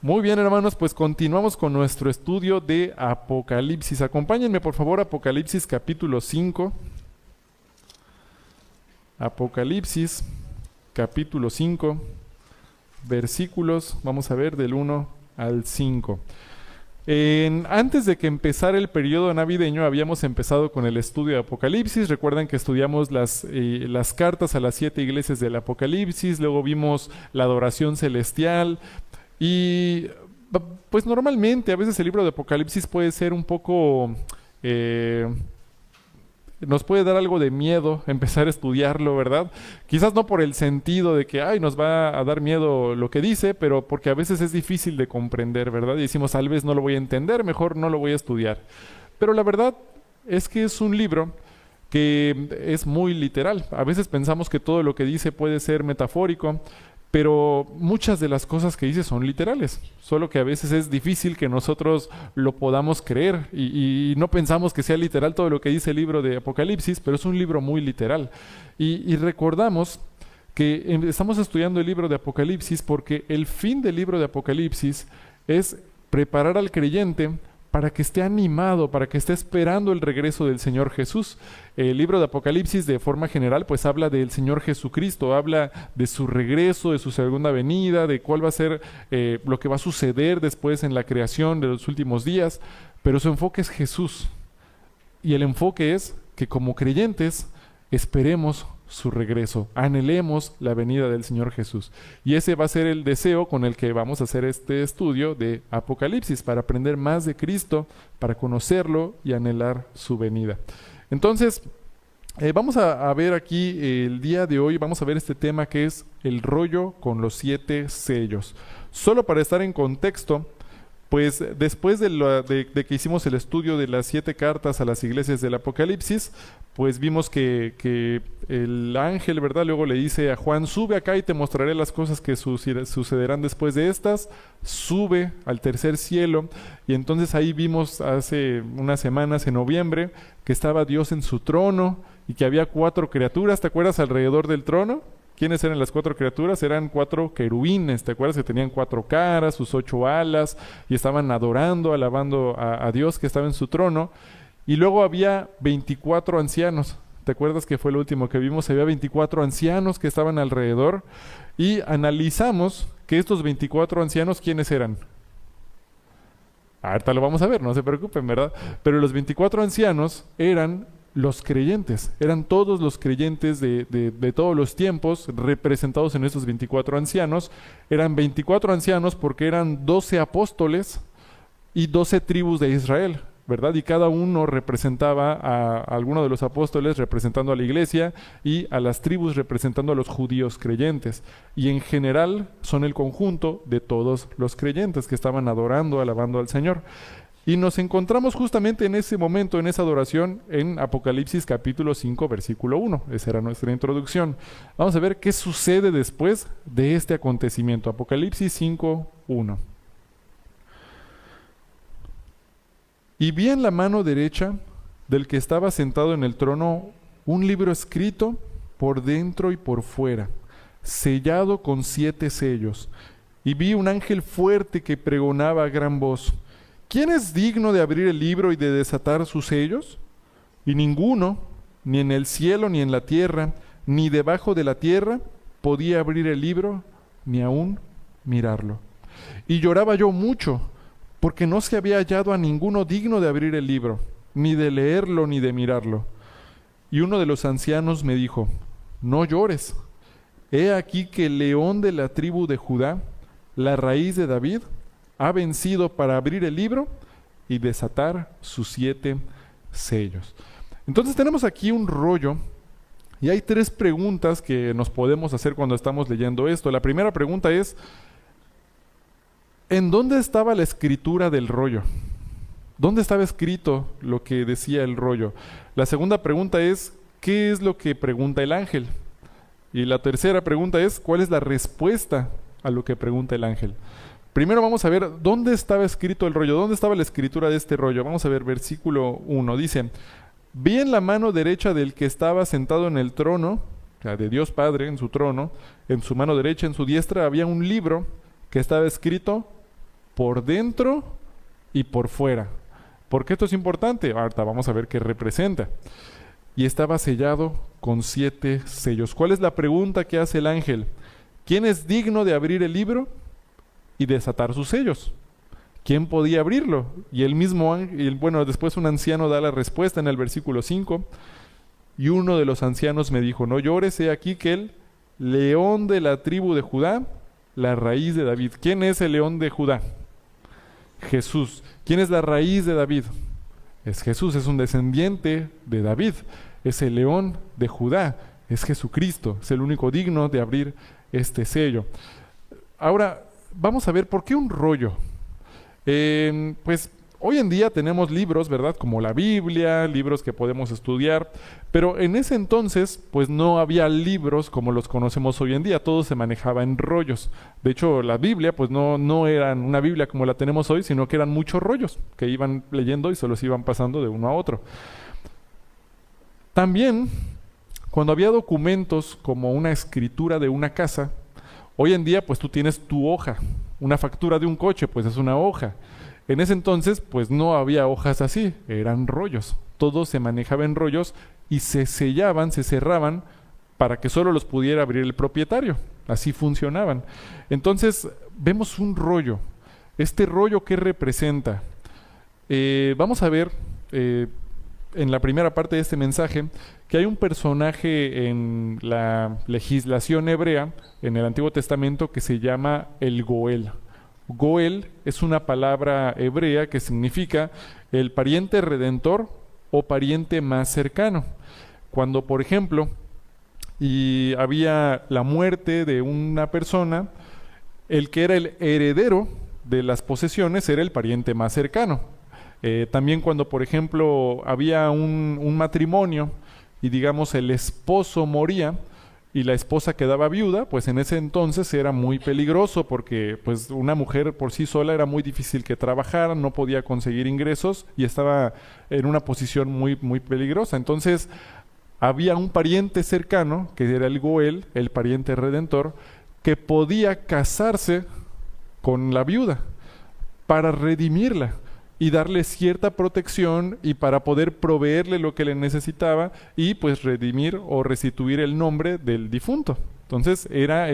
Muy bien, hermanos, pues continuamos con nuestro estudio de Apocalipsis. Acompáñenme, por favor, a Apocalipsis capítulo 5. Apocalipsis capítulo 5, versículos, vamos a ver, del 1 al 5. Antes de que empezara el periodo navideño, habíamos empezado con el estudio de Apocalipsis. Recuerdan que estudiamos las cartas a las 7 iglesias del Apocalipsis, luego vimos la adoración celestial. Y pues normalmente a veces el libro de Apocalipsis puede ser un poco, nos puede dar algo de miedo empezar a estudiarlo, ¿verdad? Quizás no por el sentido de que, ay, nos va a dar miedo lo que dice, pero porque a veces es difícil de comprender, ¿verdad? Y decimos, tal vez no lo voy a entender, mejor no lo voy a estudiar. Pero la verdad es que es un libro que es muy literal. A veces pensamos que todo lo que dice puede ser metafórico, pero muchas de las cosas que dice son literales, solo que a veces es difícil que nosotros lo podamos creer y no pensamos que sea literal todo lo que dice el libro de Apocalipsis, pero es un libro muy literal. Y recordamos que estamos estudiando el libro de Apocalipsis porque el fin del libro de Apocalipsis es preparar al creyente para que esté animado, para que esté esperando el regreso del Señor Jesús. El libro de Apocalipsis, de forma general, pues habla del Señor Jesucristo, habla de su regreso, de su segunda venida, de cuál va a ser lo que va a suceder después en la creación de los últimos días, pero su enfoque es Jesús. Y el enfoque es que como creyentes esperemos su regreso, anhelemos la venida del Señor Jesús. Y ese va a ser el deseo con el que vamos a hacer este estudio de Apocalipsis, para aprender más de Cristo, para conocerlo y anhelar su venida. Entonces, vamos a ver aquí el día de hoy, vamos a ver este tema que es el rollo con los 7 sellos. Solo para estar en contexto, pues después de que hicimos el estudio de las 7 cartas a las iglesias del Apocalipsis, pues vimos que el ángel, ¿verdad? Luego le dice a Juan, sube acá y te mostraré las cosas que sucederán después de estas. Sube al tercer cielo, y entonces ahí vimos hace unas semanas, en noviembre, que estaba Dios en su trono y que había 4 criaturas, ¿te acuerdas? Alrededor del trono. ¿Quiénes eran las 4 criaturas? Eran 4 querubines, ¿te acuerdas? Que tenían 4 caras, sus 8 alas, y estaban adorando, alabando a Dios que estaba en su trono. Y luego había 24 ancianos. ¿Te acuerdas que fue lo último que vimos? Había 24 ancianos que estaban alrededor, y analizamos que estos 24 ancianos, ¿quiénes eran? Ahorita lo vamos a ver, no se preocupen, ¿verdad? Pero los 24 ancianos eran los creyentes, eran todos los creyentes de todos los tiempos representados en estos 24 ancianos. Eran 24 ancianos porque eran 12 apóstoles y 12 tribus de Israel, ¿verdad? Y cada uno representaba a alguno de los apóstoles, representando a la iglesia, y a las tribus representando a los judíos creyentes. Y en general son el conjunto de todos los creyentes que estaban adorando, alabando al Señor. Y nos encontramos justamente en ese momento, en esa adoración, en Apocalipsis capítulo 5, versículo 1. Esa era nuestra introducción. Vamos a ver qué sucede después de este acontecimiento. Apocalipsis 5, 1. Y vi en la mano derecha del que estaba sentado en el trono un libro escrito por dentro y por fuera, sellado con 7 sellos. Y vi un ángel fuerte que pregonaba a gran voz: ¿quién es digno de abrir el libro y de desatar sus sellos? Y ninguno, ni en el cielo, ni en la tierra, ni debajo de la tierra, podía abrir el libro, ni aún mirarlo. Y lloraba yo mucho, porque no se había hallado a ninguno digno de abrir el libro, ni de leerlo, ni de mirarlo. Y uno de los ancianos me dijo: no llores. He aquí que el león de la tribu de Judá, la raíz de David, ha vencido para abrir el libro y desatar sus 7 sellos. Entonces tenemos aquí un rollo, y hay 3 preguntas que nos podemos hacer cuando estamos leyendo esto. La primera pregunta es: ¿en dónde estaba la escritura del rollo? ¿Dónde estaba escrito lo que decía el rollo? La segunda pregunta es: ¿qué es lo que pregunta el ángel? Y la tercera pregunta es: ¿cuál es la respuesta a lo que pregunta el ángel? Primero vamos a ver dónde estaba escrito el rollo, dónde estaba la escritura de este rollo. Vamos a ver versículo 1, dice: vi en la mano derecha del que estaba sentado en el trono, o sea, de Dios Padre en su trono, en su mano derecha, en su diestra, había un libro que estaba escrito por dentro y por fuera. ¿Por qué esto es importante? Ahorita vamos a ver qué representa. Y estaba sellado con 7 sellos. ¿Cuál es la pregunta que hace el ángel? ¿Quién es digno de abrir el libro y desatar sus sellos? ¿Quién podía abrirlo? Y el mismo ángel, bueno, después un anciano da la respuesta en el versículo 5. Y uno de los ancianos me dijo, no llores, he aquí que el león de la tribu de Judá, la raíz de David. ¿Quién es el león de Judá? Jesús. ¿Quién es la raíz de David? Es Jesús, es un descendiente de David. Es el león de Judá, es Jesucristo, es el único digno de abrir este sello. Ahora, vamos a ver por qué un rollo. Pues hoy en día tenemos libros, ¿verdad? Como la Biblia, libros que podemos estudiar, pero en ese entonces, pues no había libros como los conocemos hoy en día, todo se manejaba en rollos. De hecho, la Biblia, pues no eran una Biblia como la tenemos hoy, sino que eran muchos rollos que iban leyendo y se los iban pasando de uno a otro. También, cuando había documentos como una escritura de una casa, hoy en día, pues tú tienes tu hoja, una factura de un coche, pues es una hoja. En ese entonces, pues no había hojas así, eran rollos. Todo se manejaba en rollos y se sellaban, se cerraban para que solo los pudiera abrir el propietario. Así funcionaban. Entonces, vemos un rollo. ¿Este rollo qué representa? Vamos a ver en la primera parte de este mensaje que hay un personaje en la legislación hebrea, en el Antiguo Testamento, que se llama el Goel. Goel es una palabra hebrea que significa el pariente redentor o pariente más cercano. Cuando, por ejemplo, había la muerte de una persona, el que era el heredero de las posesiones era el pariente más cercano. También cuando, por ejemplo, había un matrimonio y digamos el esposo moría y la esposa quedaba viuda, pues en ese entonces era muy peligroso porque pues una mujer por sí sola era muy difícil que trabajara, no podía conseguir ingresos y estaba en una posición muy, muy peligrosa. Entonces había un pariente cercano, que era el Goel, el pariente redentor, que podía casarse con la viuda para redimirla y darle cierta protección y para poder proveerle lo que le necesitaba y pues redimir o restituir el nombre del difunto. Entonces era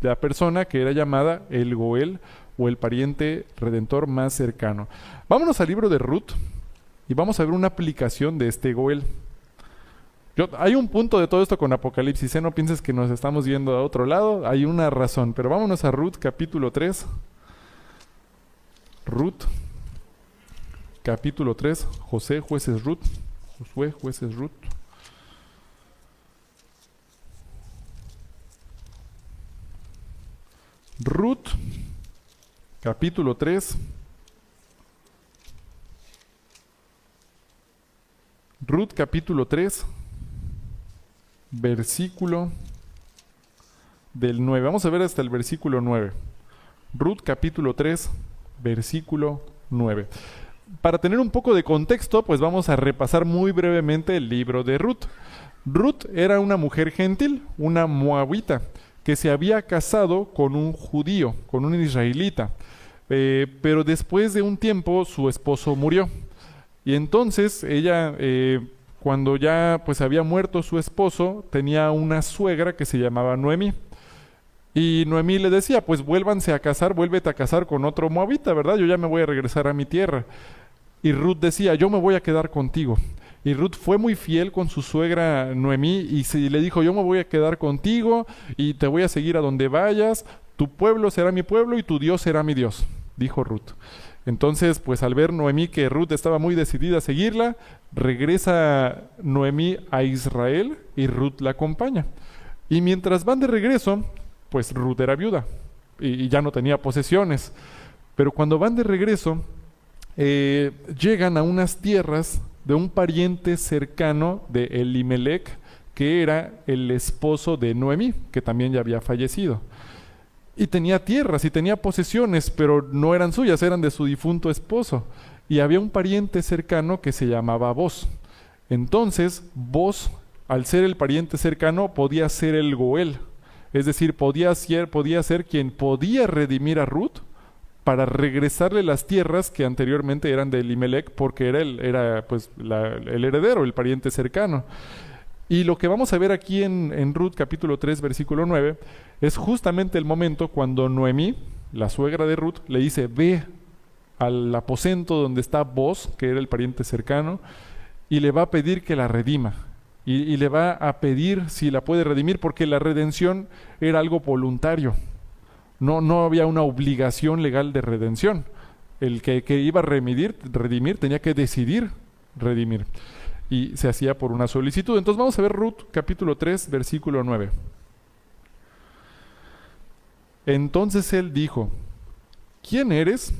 la persona que era llamada el Goel o el pariente redentor más cercano. Vámonos al libro de Ruth y vamos a ver una aplicación de este Goel. Hay un punto de todo esto con Apocalipsis, no pienses que nos estamos yendo a otro lado, hay una razón, pero vámonos a Ruth capítulo 3. Ruth capítulo 3, Josué, jueces, Ruth. Ruth, capítulo 3. Ruth, capítulo 3, versículo del 9. Vamos a ver hasta el versículo 9. Ruth, capítulo 3, versículo 9. Para tener un poco de contexto, pues vamos a repasar muy brevemente el libro de Ruth. Ruth era una mujer gentil, una moabita, que se había casado con un judío, con un israelita. Pero después de un tiempo su esposo murió. Y entonces ella, cuando ya pues había muerto su esposo, tenía una suegra que se llamaba Noemí. Y Noemí le decía, pues vuélvanse a casar, vuélvete a casar con otro moabita, ¿verdad? Yo ya me voy a regresar a mi tierra. Y Ruth decía, yo me voy a quedar contigo. Y Ruth fue muy fiel con su suegra Noemí y le dijo, yo me voy a quedar contigo y te voy a seguir a donde vayas, tu pueblo será mi pueblo y tu Dios será mi Dios, dijo Ruth. Entonces, pues al ver Noemí que Ruth estaba muy decidida a seguirla, regresa Noemí a Israel y Ruth la acompaña. Y mientras van de regreso, pues Ruth era viuda y ya no tenía posesiones. Pero cuando van de regreso, llegan a unas tierras de un pariente cercano de Elimelec, que era el esposo de Noemí, que también ya había fallecido. Y tenía tierras y tenía posesiones, pero no eran suyas, eran de su difunto esposo. Y había un pariente cercano que se llamaba Boz. Entonces, Boz, al ser el pariente cercano, podía ser el Goel. Es decir, podía ser quien podía redimir a Ruth para regresarle las tierras que anteriormente eran de Elimelec, porque era pues el heredero, el pariente cercano. Y lo que vamos a ver aquí en Ruth capítulo 3 versículo 9 es justamente el momento cuando Noemí, la suegra de Ruth, le dice: ve al aposento donde está Boz, que era el pariente cercano, y le va a pedir que la redima. Y le va a pedir si la puede redimir, porque la redención era algo voluntario. No había una obligación legal de redención. El que iba a redimir tenía que decidir redimir. Y se hacía por una solicitud. Entonces vamos a ver Ruth capítulo 3 versículo 9. Entonces él dijo: ¿quién eres?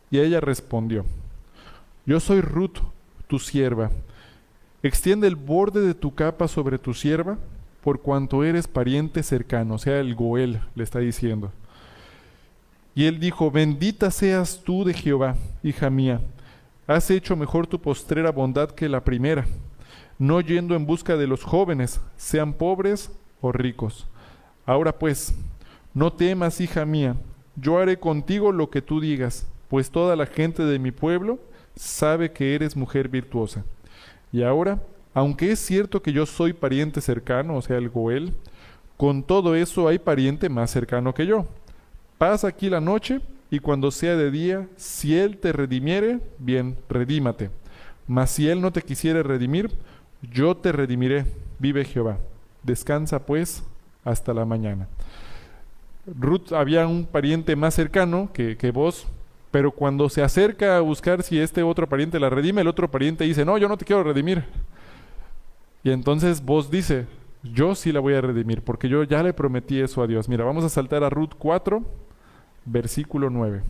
Y ella respondió: yo soy Ruth, tu sierva. Extiende el borde de tu capa sobre tu sierva, por cuanto eres pariente cercano. O sea, el Goel le está diciendo. Y él dijo: bendita seas tú de Jehová, hija mía. Has hecho mejor tu postrera bondad que la primera, no yendo en busca de los jóvenes, sean pobres o ricos. Ahora pues, no temas, hija mía, yo haré contigo lo que tú digas, pues toda la gente de mi pueblo sabe que eres mujer virtuosa. Y ahora, aunque es cierto que yo soy pariente cercano, o sea, el Goel, con todo eso hay pariente más cercano que yo. Pasa aquí la noche, y cuando sea de día, si él te redimiere, bien, redímate. Mas si él no te quisiere redimir, yo te redimiré, vive Jehová. Descansa pues hasta la mañana. Ruth había un pariente más cercano que vos, pero cuando se acerca a buscar si este otro pariente la redime, el otro pariente dice: no, yo no te quiero redimir. Y entonces vos dice: yo sí la voy a redimir, porque yo ya le prometí eso a Dios. Mira, vamos a saltar a Ruth 4, versículo 9.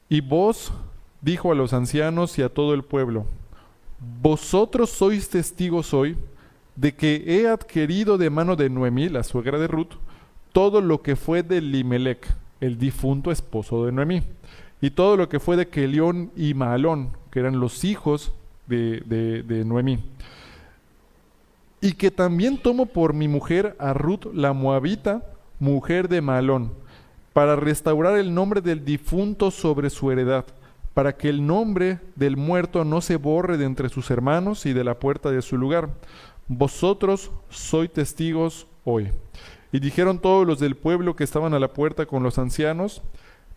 Y vos dijo a los ancianos y a todo el pueblo: vosotros sois testigos hoy de que he adquirido de mano de Noemí, la suegra de Ruth, todo lo que fue de Elimelec, el difunto esposo de Noemí, y todo lo que fue de Kelión y Mahalón, que eran los hijos de Noemí. Y que también tomo por mi mujer a Ruth la moabita, mujer de Mahalón, para restaurar el nombre del difunto sobre su heredad, para que el nombre del muerto no se borre de entre sus hermanos y de la puerta de su lugar. Vosotros sois testigos hoy. Y dijeron todos los del pueblo que estaban a la puerta con los ancianos: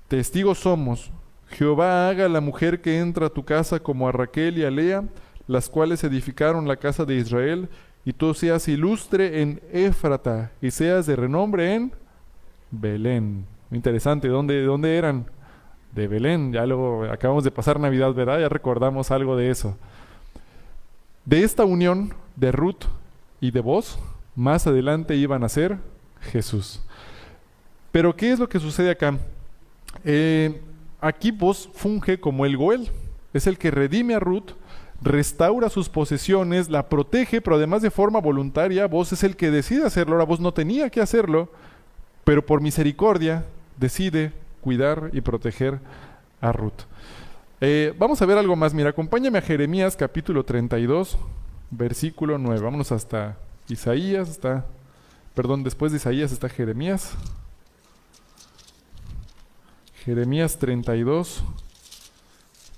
testigos somos. Jehová haga a la mujer que entra a tu casa como a Raquel y a Lea, las cuales edificaron la casa de Israel, y tú seas ilustre en Éfrata, y seas de renombre en Belén. Interesante, ¿dónde eran? De Belén. Ya luego acabamos de pasar Navidad, ¿verdad? Ya recordamos algo de eso. De esta unión de Ruth y de Boz, más adelante iban a ser Jesús. Pero ¿qué es lo que sucede acá? Aquí Boz funge como el Goel. Es el que redime a Ruth, restaura sus posesiones, la protege, pero además de forma voluntaria. Boz es el que decide hacerlo. Ahora Boz no tenía que hacerlo, pero por misericordia decide cuidar y proteger a Ruth. Vamos a ver algo más. Mira, acompáñame a Jeremías capítulo 32, versículo 9. Vámonos hasta Isaías. Después de Isaías está Jeremías. Jeremías 32,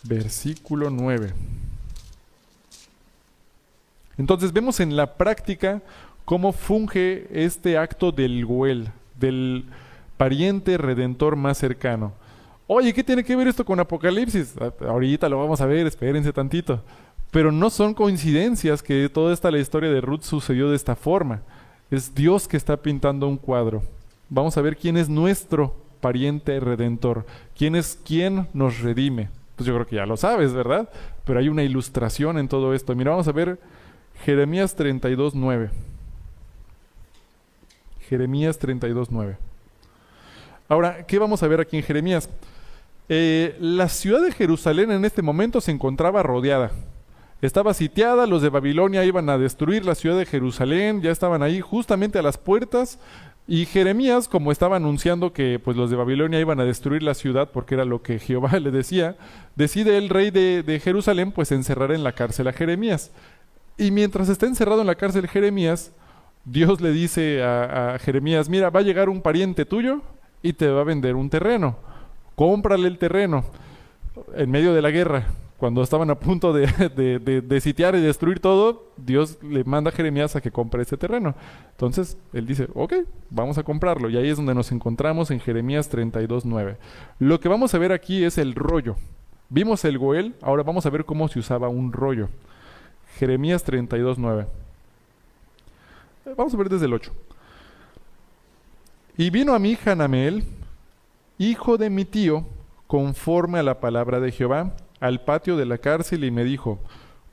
versículo 9. Entonces vemos en la práctica cómo funge este acto del Goel, del pariente redentor más cercano. Oye, ¿qué tiene que ver esto con Apocalipsis? Ahorita lo vamos a ver, espérense tantito. Pero no son coincidencias que toda la historia de Ruth sucedió de esta forma. Es Dios que está pintando un cuadro. Vamos a ver quién es nuestro pariente redentor. ¿Quién nos redime? Pues yo creo que ya lo sabes, ¿verdad? Pero hay una ilustración en todo esto. Mira, vamos a ver Jeremías 32, 9. Jeremías 32, 9. Ahora, ¿qué vamos a ver aquí en Jeremías? La ciudad de Jerusalén en este momento se encontraba rodeada. Estaba sitiada, los de Babilonia iban a destruir la ciudad de Jerusalén, ya estaban ahí justamente a las puertas, y Jeremías, como estaba anunciando que pues los de Babilonia iban a destruir la ciudad, porque era lo que Jehová le decía, decide el rey de Jerusalén pues encerrar en la cárcel a Jeremías. Y mientras está encerrado en la cárcel Jeremías, Dios le dice a Jeremías: mira, va a llegar un pariente tuyo y te va a vender un terreno. Cómprale el terreno en medio de la guerra. Cuando estaban a punto de sitiar y destruir todo, Dios le manda a Jeremías a que compre ese terreno. Entonces, él dice, ok, vamos a comprarlo. Y ahí es donde nos encontramos en Jeremías 32:9. Lo que vamos a ver aquí es el rollo. Vimos el goel, ahora vamos a ver cómo se usaba un rollo. Jeremías 32:9. Vamos a ver desde el 8. Y vino a mí Hanameel, hijo de mi tío, conforme a la palabra de Jehová, al patio de la cárcel, y me dijo,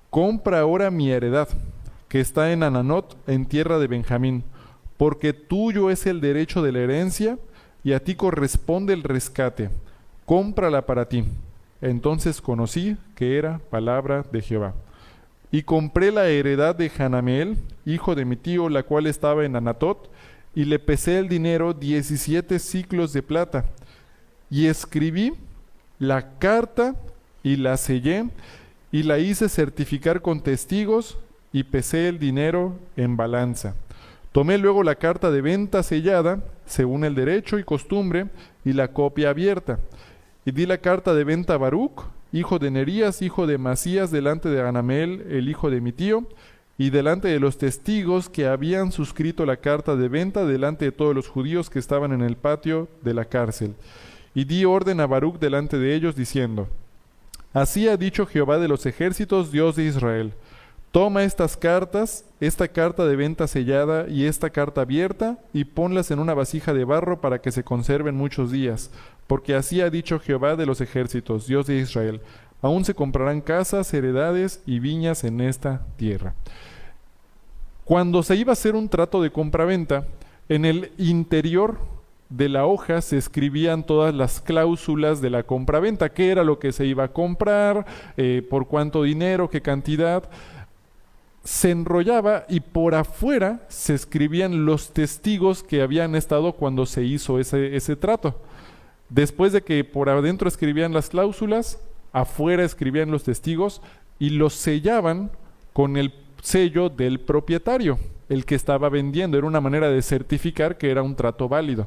compra ahora mi heredad, que está en Ananot, en tierra de Benjamín, porque tuyo es el derecho de la herencia, y a ti corresponde el rescate. Cómprala para ti. Entonces conocí que era palabra de Jehová. Y compré la heredad de Hanameel, hijo de mi tío, la cual estaba en Anatot, y le pesé el dinero 17 siclos de plata, y escribí la carta y la sellé y la hice certificar con testigos y pesé el dinero en balanza. Tomé luego la carta de venta sellada, según el derecho y costumbre, y la copia abierta. Y di la carta de venta a Baruc, hijo de Nerías, hijo de Masías, delante de Hanameel, el hijo de mi tío, y delante de los testigos que habían suscrito la carta de venta, delante de todos los judíos que estaban en el patio de la cárcel. Y di orden a Baruc delante de ellos, diciendo, así ha dicho Jehová de los ejércitos, Dios de Israel. Toma estas cartas, esta carta de venta sellada y esta carta abierta, y ponlas en una vasija de barro para que se conserven muchos días. Porque así ha dicho Jehová de los ejércitos, Dios de Israel. Aún se comprarán casas, heredades y viñas en esta tierra. Cuando se iba a hacer un trato de compraventa, en el interior de la hoja se escribían todas las cláusulas de la compraventa, qué era lo que se iba a comprar, por cuánto dinero, qué cantidad. Se enrollaba y por afuera se escribían los testigos que habían estado cuando se hizo ese trato. Después de que por adentro escribían las cláusulas, afuera escribían los testigos y los sellaban con el sello del propietario, el que estaba vendiendo. Era una manera de certificar que era un trato válido.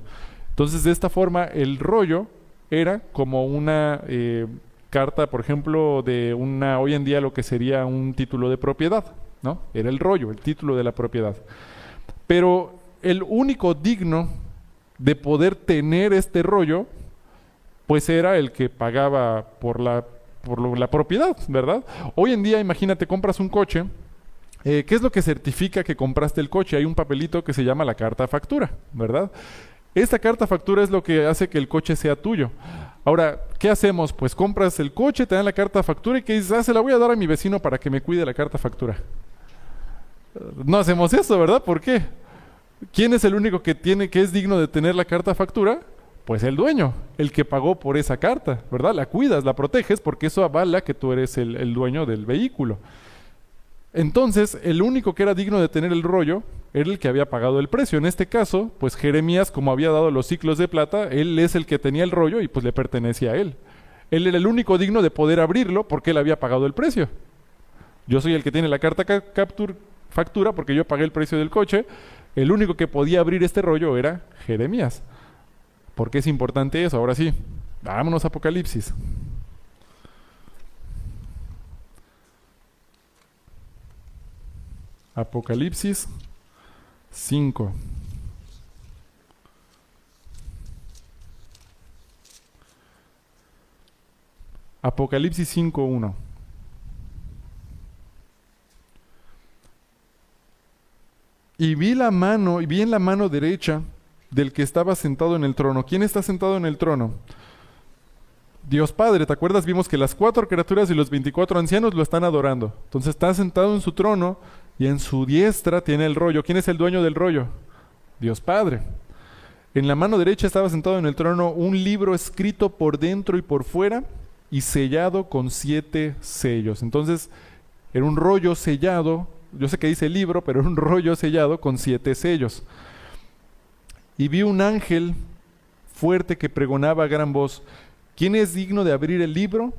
Entonces, de esta forma, el rollo era como una carta, por ejemplo, de hoy en día lo que sería un título de propiedad, ¿no? Era el rollo, el título de la propiedad. Pero el único digno de poder tener este rollo, pues era el que pagaba por la propiedad, ¿verdad? Hoy en día, imagínate, compras un coche. ¿Qué es lo que certifica que compraste el coche? Hay un papelito que se llama la carta factura, ¿verdad? Esta carta factura es lo que hace que el coche sea tuyo. Ahora, ¿qué hacemos? Pues compras el coche, te dan la carta factura y que dices, se la voy a dar a mi vecino para que me cuide la carta factura. No hacemos eso, ¿verdad? ¿Por qué? ¿Quién es el único que es digno de tener la carta factura? Pues el dueño, el que pagó por esa carta, ¿verdad? La cuidas, la proteges, porque eso avala que tú eres el dueño del vehículo. Entonces, el único que era digno de tener el rollo era el que había pagado el precio. En este caso, pues Jeremías, como había dado los siclos de plata, él es el que tenía el rollo y pues le pertenecía a él. Él era el único digno de poder abrirlo porque él había pagado el precio. Yo soy el que tiene la carta factura porque yo pagué el precio del coche. El único que podía abrir este rollo era Jeremías. ¿Por qué es importante eso? Ahora sí, vámonos a Apocalipsis. Apocalipsis 5. Apocalipsis 5:1. Y vi en la mano derecha del que estaba sentado en el trono. ¿Quién está sentado en el trono? Dios Padre. ¿Te acuerdas? Vimos que las 4 criaturas y los 24 ancianos lo están adorando. Entonces está sentado en su trono y en su diestra tiene el rollo. ¿Quién es el dueño del rollo? Dios Padre. En la mano derecha estaba sentado en el trono un libro escrito por dentro y por fuera y sellado con 7 sellos. Entonces era un rollo sellado. Yo sé que dice libro, pero era un rollo sellado con 7 sellos. Y vi un ángel fuerte que pregonaba a gran voz: ¿quién es digno de abrir el libro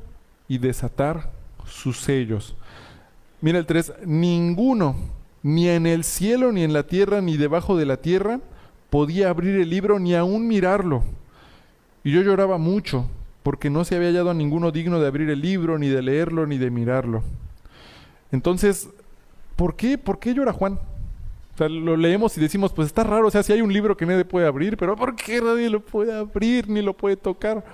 y desatar sus sellos? Mira el 3. Ninguno, ni en el cielo, ni en la tierra, ni debajo de la tierra, podía abrir el libro, ni aún mirarlo. Y yo lloraba mucho, porque no se había hallado a ninguno digno de abrir el libro, ni de leerlo, ni de mirarlo. Entonces, ¿por qué? ¿Por qué llora Juan? O sea, lo leemos y decimos, pues está raro, o sea, si hay un libro que nadie puede abrir, pero ¿por qué nadie lo puede abrir ni lo puede tocar?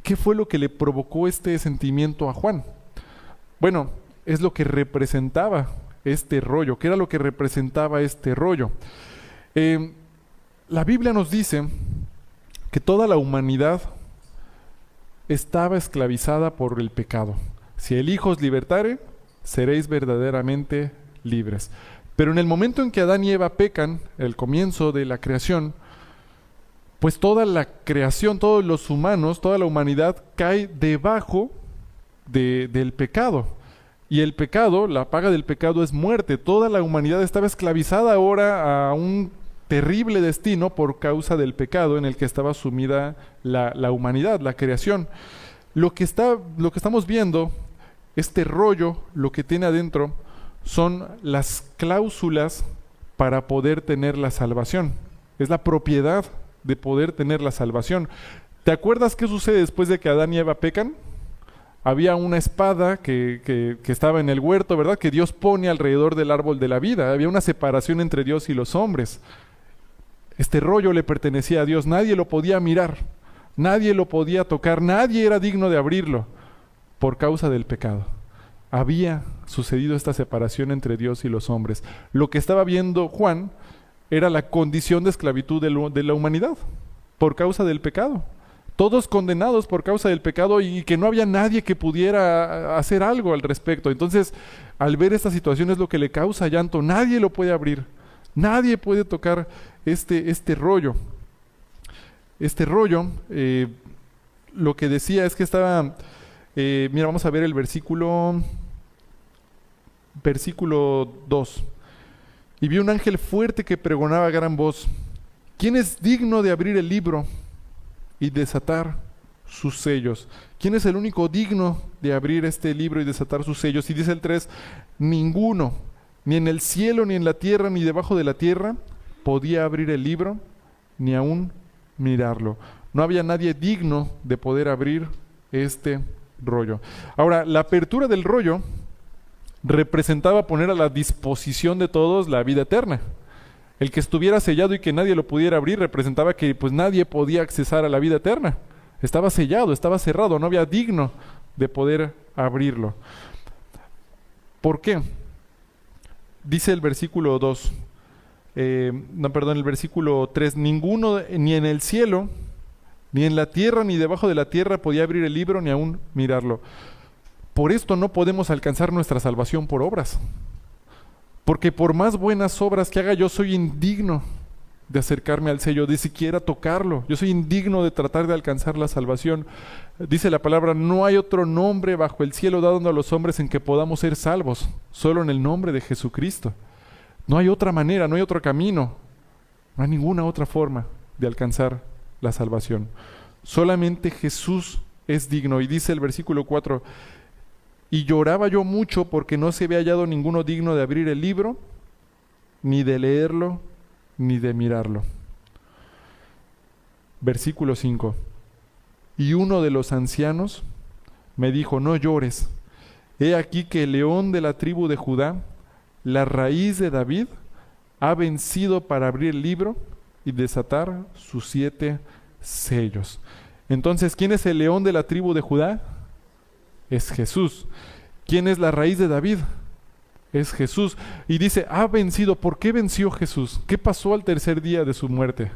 ¿Qué fue lo que le provocó este sentimiento a Juan? Bueno, es lo que representaba este rollo. ¿Qué era lo que representaba este rollo? La Biblia nos dice que toda la humanidad estaba esclavizada por el pecado. Si el Hijo os libertare, seréis verdaderamente libres. Pero en el momento en que Adán y Eva pecan, el comienzo de la creación, pues toda la creación, todos los humanos, toda la humanidad cae debajo del pecado. Y el pecado, la paga del pecado es muerte. Toda la humanidad estaba esclavizada ahora a un terrible destino por causa del pecado en el que estaba sumida la humanidad, la creación. Lo que estamos viendo, este rollo, lo que tiene adentro, son las cláusulas para poder tener la salvación. Es la propiedad de poder tener la salvación. ¿Te acuerdas qué sucede después de que Adán y Eva pecan? Había una espada que estaba en el huerto, ¿verdad? Que Dios pone alrededor del árbol de la vida. Había una separación entre Dios y los hombres. Este rollo le pertenecía a Dios. Nadie lo podía mirar. Nadie lo podía tocar. Nadie era digno de abrirlo por causa del pecado. Había sucedido esta separación entre Dios y los hombres. Lo que estaba viendo Juan era la condición de esclavitud de la humanidad por causa del pecado. Todos condenados por causa del pecado y que no había nadie que pudiera hacer algo al respecto. Entonces, al ver esta situación es lo que le causa llanto. Nadie lo puede abrir. Nadie puede tocar este rollo. Este rollo, lo que decía es que estaba... mira, vamos a ver el versículo 2. Y vi un ángel fuerte que pregonaba a gran voz: ¿quién es digno de abrir el libro y desatar sus sellos? ¿Quién es el único digno de abrir este libro y desatar sus sellos? Y dice el 3, ninguno, ni en el cielo, ni en la tierra, ni debajo de la tierra, podía abrir el libro, ni aún mirarlo. No había nadie digno de poder abrir este rollo. Ahora, la apertura del rollo representaba poner a la disposición de todos la vida eterna. El que estuviera sellado y que nadie lo pudiera abrir representaba que pues nadie podía accesar a la vida eterna. Estaba sellado, estaba cerrado, no había digno de poder abrirlo. ¿Por qué? Dice el versículo 2, el versículo 3, ninguno, ni en el cielo, ni en la tierra, ni debajo de la tierra podía abrir el libro, ni aún mirarlo. Por esto no podemos alcanzar nuestra salvación por obras. Porque por más buenas obras que haga, yo soy indigno de acercarme al sello, de siquiera tocarlo. Yo soy indigno de tratar de alcanzar la salvación. Dice la palabra, no hay otro nombre bajo el cielo dado a los hombres en que podamos ser salvos, solo en el nombre de Jesucristo. No hay otra manera, no hay otro camino, no hay ninguna otra forma de alcanzar la salvación. Solamente Jesús es digno. Y dice el versículo 4, y lloraba yo mucho porque no se había hallado ninguno digno de abrir el libro, ni de leerlo, ni de mirarlo. Versículo 5. Y uno de los ancianos me dijo, no llores. He aquí que el león de la tribu de Judá, la raíz de David, ha vencido para abrir el libro y desatar sus 7 sellos. Entonces, ¿quién es el león de la tribu de Judá? Es Jesús. ¿Quién es la raíz de David? Es Jesús. Y dice, ha vencido. ¿Por qué venció Jesús? ¿Qué pasó al tercer día de su muerte?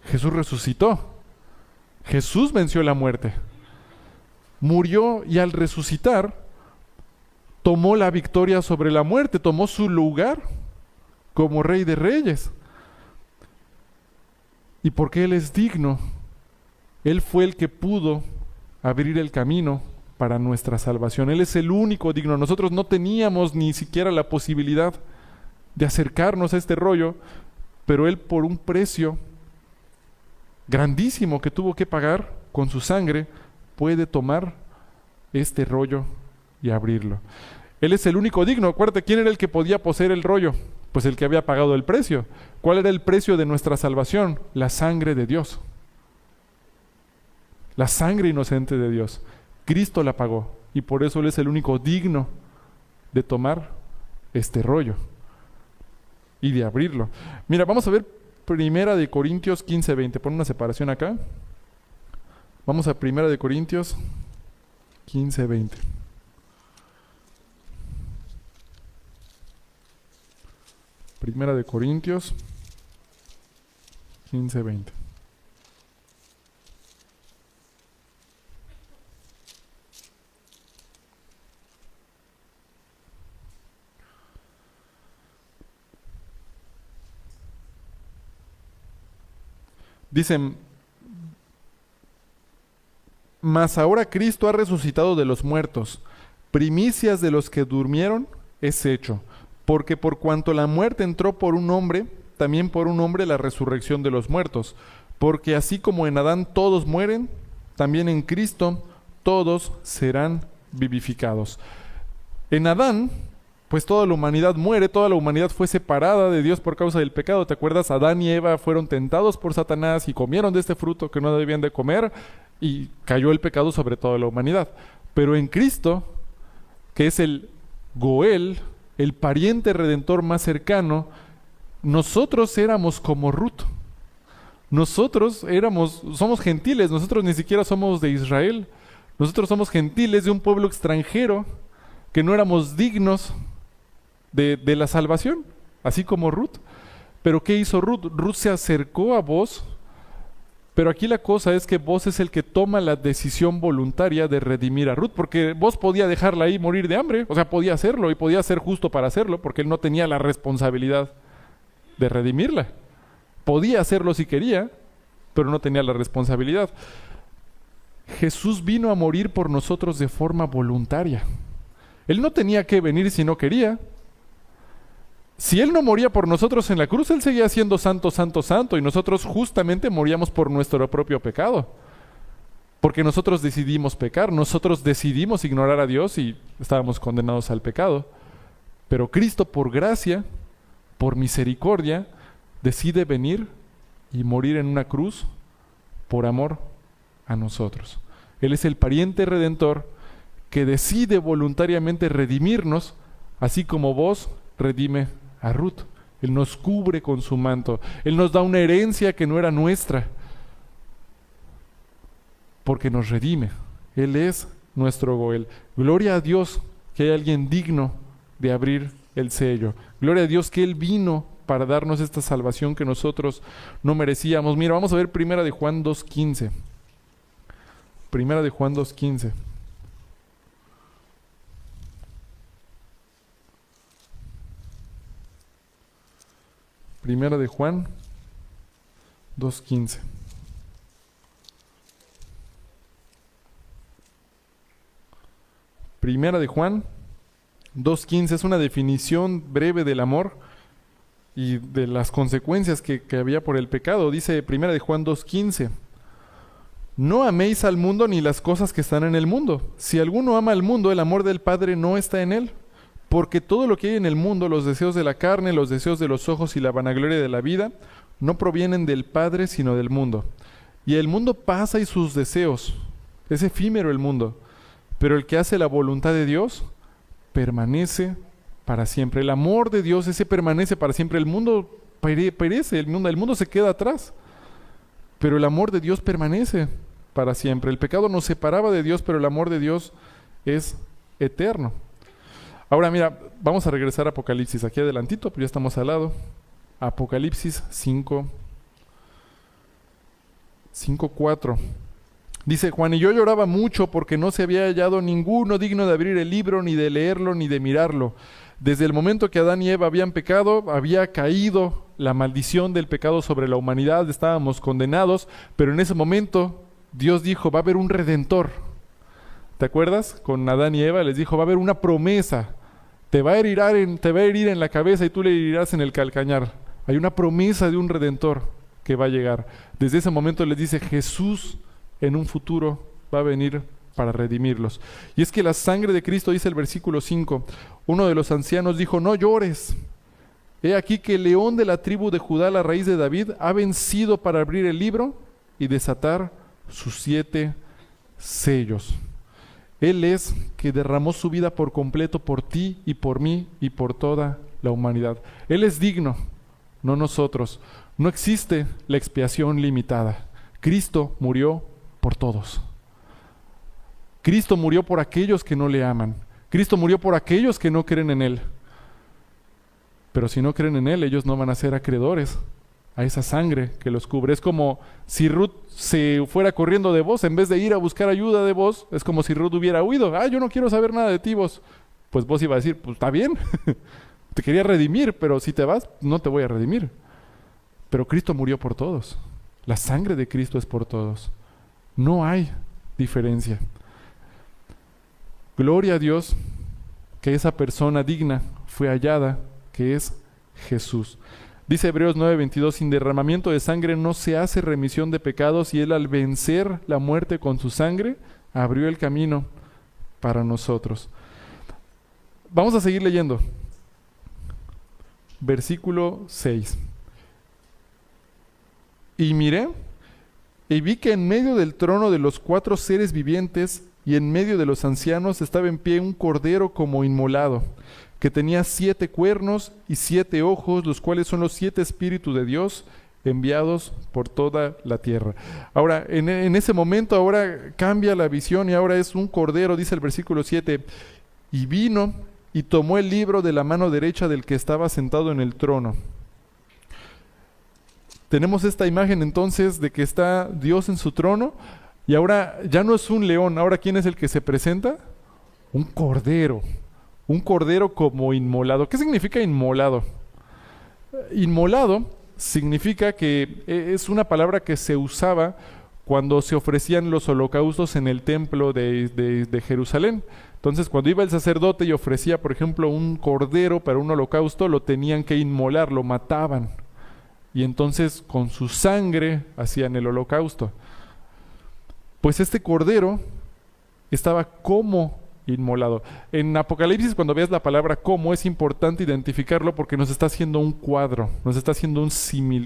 Jesús resucitó. Jesús venció la muerte. Murió y al resucitar tomó la victoria sobre la muerte, tomó su lugar como Rey de Reyes. Y porque Él es digno, Él fue el que pudo abrir el camino para nuestra salvación. Él es el único digno. Nosotros no teníamos ni siquiera la posibilidad de acercarnos a este rollo, pero Él, por un precio grandísimo que tuvo que pagar con su sangre, puede tomar este rollo y abrirlo. Él es el único digno. Acuérdate, ¿quién era el que podía poseer el rollo? Pues el que había pagado el precio. ¿Cuál era el precio de nuestra salvación? La sangre de Dios. la sangre inocente de Dios. Cristo la pagó y por eso Él es el único digno de tomar este rollo y de abrirlo. Mira, vamos a ver Primera de Corintios 15:20. Pon una separación acá. Vamos a Primera de Corintios 15:20. Primera de Corintios 15:20. Dicen, mas ahora Cristo ha resucitado de los muertos, primicias de los que durmieron es hecho, porque por cuanto la muerte entró por un hombre, también por un hombre la resurrección de los muertos, porque así como en Adán todos mueren, también en Cristo todos serán vivificados. En Adán, pues toda la humanidad muere, toda la humanidad fue separada de Dios por causa del pecado. ¿Te acuerdas? Adán y Eva fueron tentados por Satanás y comieron de este fruto que no debían de comer y cayó el pecado sobre toda la humanidad. Pero en Cristo, que es el Goel, el pariente redentor más cercano, nosotros éramos como Ruth. Somos gentiles, nosotros ni siquiera somos de Israel. Nosotros somos gentiles de un pueblo extranjero que no éramos dignos de la salvación, así como Ruth. Pero ¿qué hizo Ruth? Ruth se acercó a vos, pero aquí la cosa es que vos es el que toma la decisión voluntaria de redimir a Ruth, porque vos podía dejarla ahí morir de hambre, o sea, podía hacerlo y podía ser justo para hacerlo, porque él no tenía la responsabilidad de redimirla. Podía hacerlo si quería, pero no tenía la responsabilidad. Jesús vino a morir por nosotros de forma voluntaria. Él no tenía que venir si no quería. Si Él no moría por nosotros en la cruz, Él seguía siendo santo, santo, santo, y nosotros justamente moríamos por nuestro propio pecado. Porque nosotros decidimos pecar, nosotros decidimos ignorar a Dios y estábamos condenados al pecado. Pero Cristo, por gracia, por misericordia, decide venir y morir en una cruz por amor a nosotros. Él es el pariente redentor que decide voluntariamente redimirnos, así como vos redime a Ruth. Él nos cubre con su manto. Él nos da una herencia que no era nuestra, porque nos redime. Él es nuestro Goel. Gloria a Dios que hay alguien digno de abrir el sello. Gloria a Dios que Él vino para darnos esta salvación que nosotros no merecíamos. Mira, vamos a ver Primera de Juan 2:15. Primera de Juan 2:15. Primera de Juan 2:15. Primera de Juan 2:15 es una definición breve del amor y de las consecuencias que había por el pecado. Dice Primera de Juan 2:15: no améis al mundo ni las cosas que están en el mundo. Si alguno ama al mundo, el amor del Padre no está en él. Porque todo lo que hay en el mundo, los deseos de la carne, los deseos de los ojos y la vanagloria de la vida, no provienen del Padre, sino del mundo. Y el mundo pasa y sus deseos. Es efímero el mundo. Pero el que hace la voluntad de Dios, permanece para siempre. El amor de Dios, ese permanece para siempre. El mundo perece, el mundo se queda atrás. Pero el amor de Dios permanece para siempre. El pecado nos separaba de Dios, pero el amor de Dios es eterno. Ahora mira, vamos a regresar a Apocalipsis, aquí adelantito, pues ya estamos al lado. Apocalipsis 5:4. Dice Juan: y yo lloraba mucho porque no se había hallado ninguno digno de abrir el libro, ni de leerlo, ni de mirarlo. Desde el momento que Adán y Eva habían pecado, había caído la maldición del pecado sobre la humanidad, estábamos condenados, pero en ese momento Dios dijo, va a haber un redentor. ¿Te acuerdas? Con Adán y Eva les dijo, va a haber una promesa. Te va a herir en la cabeza y tú le herirás en el calcañar. Hay una promesa de un redentor que va a llegar. Desde ese momento les dice, Jesús en un futuro va a venir para redimirlos. Y es que la sangre de Cristo, dice el versículo 5, uno de los ancianos dijo, no llores. He aquí que el león de la tribu de Judá, la raíz de David, ha vencido para abrir el libro y desatar sus 7 sellos. Él es que derramó su vida por completo por ti y por mí y por toda la humanidad. Él es digno, no nosotros. No existe la expiación limitada. Cristo murió por todos. Cristo murió por aquellos que no le aman. Cristo murió por aquellos que no creen en Él. Pero si no creen en Él, ellos no van a ser acreedores a esa sangre que los cubre. Es como si Ruth se fuera corriendo de vos, en vez de ir a buscar ayuda de vos, es como si Ruth hubiera huido. Yo no quiero saber nada de ti, vos. Pues vos iba a decir, pues está bien, te quería redimir, pero si te vas, no te voy a redimir. Pero Cristo murió por todos. La sangre de Cristo es por todos. No hay diferencia. Gloria a Dios que esa persona digna fue hallada, que es Jesús. Dice Hebreos 9:22, sin derramamiento de sangre no se hace remisión de pecados, y Él al vencer la muerte con su sangre, abrió el camino para nosotros. Vamos a seguir leyendo. Versículo 6. Y miré, y vi que en medio del trono de los 4 seres vivientes y en medio de los ancianos estaba en pie un cordero como inmolado, que tenía 7 cuernos y 7 ojos, los cuales son los 7 espíritus de Dios enviados por toda la tierra. Ahora, en ese momento, ahora cambia la visión y ahora es un cordero, dice el versículo 7, y vino y tomó el libro de la mano derecha del que estaba sentado en el trono. Tenemos esta imagen entonces de que está Dios en su trono y ahora ya no es un león, ahora ¿quién es el que se presenta? Un cordero como inmolado. ¿Qué significa inmolado? Inmolado significa que es una palabra que se usaba cuando se ofrecían los holocaustos en el templo de Jerusalén. Entonces, cuando iba el sacerdote y ofrecía, por ejemplo, un cordero para un holocausto, lo tenían que inmolar, lo mataban. Y entonces, con su sangre, hacían el holocausto. Pues este cordero estaba como inmolado. En Apocalipsis, cuando veas la palabra como, es importante identificarlo porque nos está haciendo un cuadro, nos está haciendo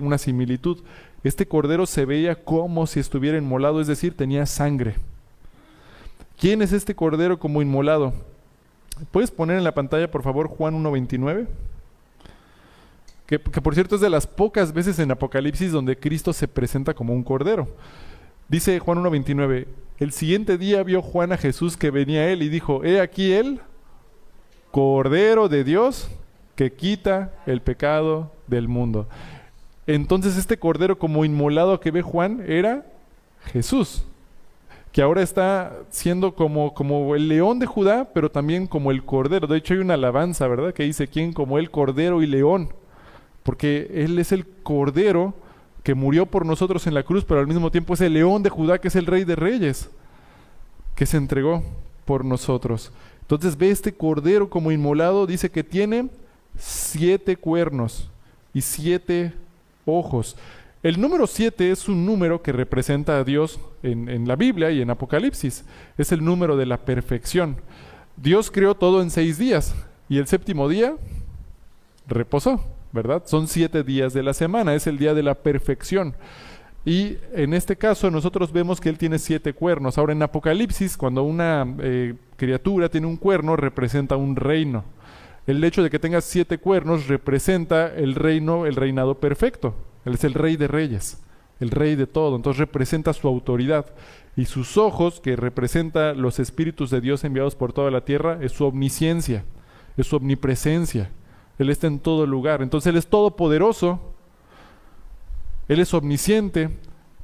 una similitud. Este cordero se veía como si estuviera inmolado, es decir, tenía sangre. ¿Quién es este cordero como inmolado? ¿Puedes poner en la pantalla, por favor, Juan 1:29? Que por cierto es de las pocas veces en Apocalipsis donde Cristo se presenta como un cordero. Dice Juan 1:29, el siguiente día vio Juan a Jesús que venía a él y dijo, he aquí el Cordero de Dios que quita el pecado del mundo. Entonces este cordero como inmolado que ve Juan era Jesús, que ahora está siendo como el león de Judá, pero también como el cordero. De hecho hay una alabanza, ¿verdad?, que dice, ¿quién como él, cordero y león? Porque él es el cordero que murió por nosotros en la cruz, pero al mismo tiempo es el león de Judá, que es el rey de reyes, que se entregó por nosotros. Entonces ve este cordero como inmolado, dice que tiene 7 cuernos y 7 ojos. El número 7 es un número que representa a Dios en la Biblia y en Apocalipsis. Es el número de la perfección. Dios creó todo en 6 días y el 7º día reposó, ¿verdad? Son 7 días de la semana, es el día de la perfección. Y en este caso nosotros vemos que Él tiene 7 cuernos. Ahora en Apocalipsis, cuando una criatura tiene un cuerno, representa un reino. El hecho de que tenga 7 cuernos representa el reino, el reinado perfecto. Él es el rey de reyes, el rey de todo. Entonces representa su autoridad. Y sus ojos, que representa los espíritus de Dios enviados por toda la tierra, es su omnisciencia, es su omnipresencia. Él está en todo lugar. Entonces Él es todopoderoso, Él es omnisciente,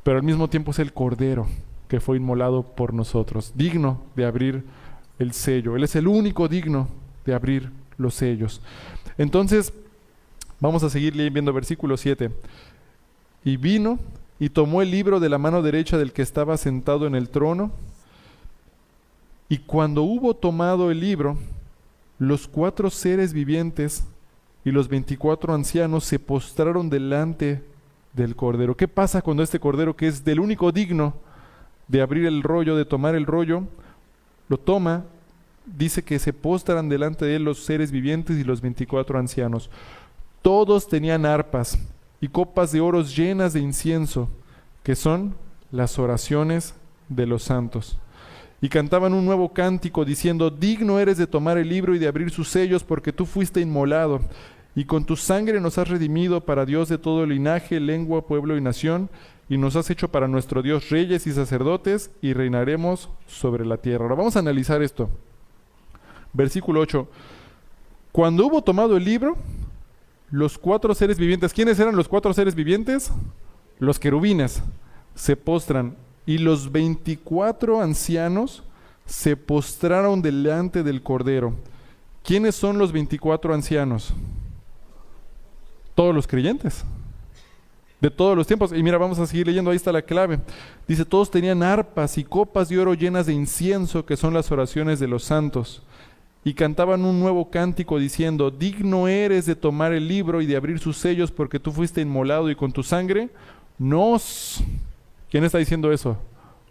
pero al mismo tiempo es el Cordero que fue inmolado por nosotros, digno de abrir el sello. Él es el único digno de abrir los sellos. Entonces, vamos a seguir viendo versículo 7. Y vino y tomó el libro de la mano derecha del que estaba sentado en el trono, y cuando hubo tomado el libro, los 4 seres vivientes y los 24 ancianos se postraron delante del Cordero. ¿Qué pasa cuando este Cordero, que es del único digno de abrir el rollo, de tomar el rollo, lo toma? Dice que se postran delante de él los seres vivientes y los 24 ancianos. Todos tenían arpas y copas de oro llenas de incienso, que son las oraciones de los santos. Y cantaban un nuevo cántico diciendo: digno eres de tomar el libro y de abrir sus sellos, porque tú fuiste inmolado, y con tu sangre nos has redimido para Dios de todo linaje, lengua, pueblo y nación, y nos has hecho para nuestro Dios reyes y sacerdotes, y reinaremos sobre la tierra. Ahora vamos a analizar esto. Versículo 8. Cuando hubo tomado el libro, los 4 seres vivientes, ¿quiénes eran los 4 seres vivientes? Los querubines se postran, y los 24 ancianos se postraron delante del Cordero. ¿Quiénes son los 24 ancianos? Todos los creyentes, de todos los tiempos. Y mira, vamos a seguir leyendo, ahí está la clave. Dice: todos tenían arpas y copas de oro llenas de incienso, que son las oraciones de los santos. Y cantaban un nuevo cántico diciendo: digno eres de tomar el libro y de abrir sus sellos, porque tú fuiste inmolado y con tu sangre nos... ¿Quién está diciendo eso?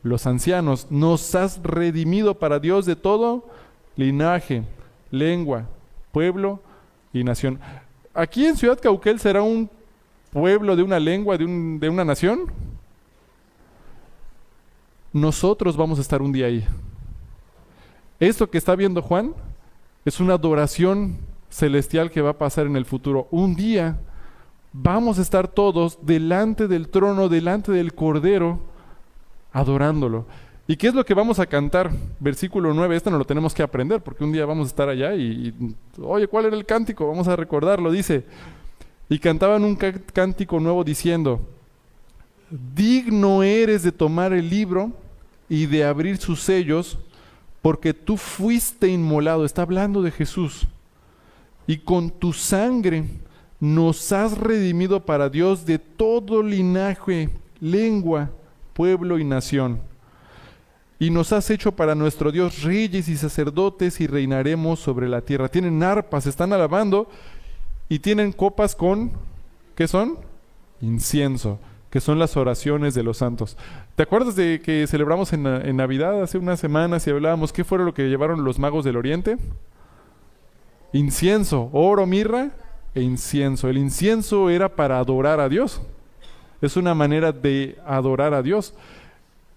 Los ancianos. Nos has redimido para Dios de todo linaje, lengua, pueblo y nación. ¿Aquí en Ciudad Cauquel será un pueblo de una lengua, de una nación? Nosotros vamos a estar un día ahí. Esto que está viendo Juan es una adoración celestial que va a pasar en el futuro. Un día vamos a estar todos delante del trono, delante del Cordero, adorándolo. ¿Y qué es lo que vamos a cantar? Versículo 9, esto no lo tenemos que aprender, porque un día vamos a estar allá oye, ¿cuál era el cántico? Vamos a recordarlo. Dice: y cantaban un cántico nuevo diciendo: digno eres de tomar el libro y de abrir sus sellos, porque tú fuiste inmolado. Está hablando de Jesús. Y con tu sangre nos has redimido para Dios de todo linaje, lengua, pueblo y nación. Y nos has hecho para nuestro Dios reyes y sacerdotes, y reinaremos sobre la tierra. Tienen arpas, están alabando, y tienen copas con, ¿qué son? Incienso, que son las oraciones de los santos. ¿Te acuerdas de que celebramos en Navidad hace unas semanas y hablábamos qué fue lo que llevaron los magos del Oriente? Incienso, oro, mirra e incienso. El incienso era para adorar a Dios. Es una manera de adorar a Dios.